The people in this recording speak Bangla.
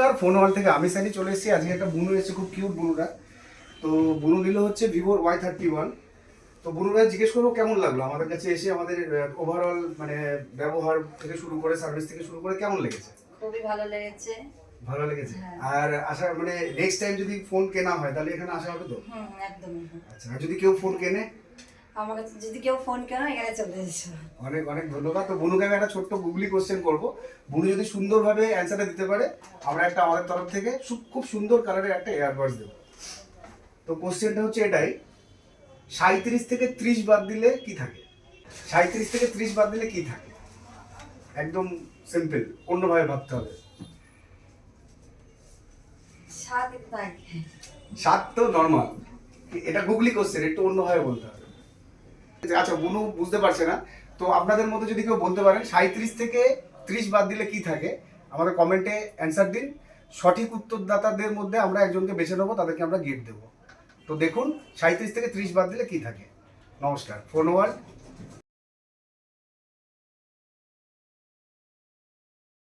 নমস্কার, ফোন ওয়াল থেকে আমি সানি চলে এসেছি। আজকে একটা বুনু এসেছে, খুব কিউট বুনুটা। তো বুনু নিল হচ্ছে ভিভোর Y31। তো বুনুরা জিজ্ঞেস করবো কেমন লাগলো আমাদের কাছে এসে, আমাদের ওভারঅল মানে ব্যবহার থেকে শুরু করে সার্ভিস থেকে শুরু করে কেমন লেগেছে? খুবই ভালো লেগেছে। ভালো লেগেছে। হ্যাঁ। আর আশা মানে নেক্সট টাইম যদি ফোন কেনা হয় তাহলে এখানে আসা হবে তো? একদমই। আচ্ছা, আর যদি কেউ ফোন কেনে? আমার কাছে যদি কেউ ফোন কেন এখানে চলে এসো। অনেক অনেক ধন্যবাদ। তো বুনুকে আমি একটা ছোট্ট গুগলি কোশ্চেন করবো, বুনু যদি সুন্দরভাবে অ্যান্সারটা দিতে পারে আমরা একটা আমাদের তরফ থেকে খুব সুন্দর কালারের একটা এয়ারবাডস দেবো। তো কোশ্চেনটা হচ্ছে এটাই, 37 থেকে 30 বাদ দিলে কি থাকে? 37 থেকে 30 বাদ দিলে কি থাকে? একদম সিম্পল, অন্যভাবে ভাবতে হবে। সাথে থাকে। 7 তো নর্মাল, এটা গুগলি কোশ্চেন, একটু অন্যভাবে বলতে হবে। আচ্ছা, বুনু বুঝতে পারছে না, তো আপনাদের মধ্যে যদি কেউ বলতে পারেন 37 থেকে 30 বাদ দিলে কি থাকে, আমাদের কমেন্টে অ্যান্সার দিন। সঠিক উত্তরদাতাদের মধ্যে আমরা একজনকে বেছে নেবো, তাদেরকে আমরা গিফট দেবো। তো দেখুন 37 থেকে 30 বাদ দিলে কি থাকে। নমস্কার, ফোন ওয়ার্ল্ড।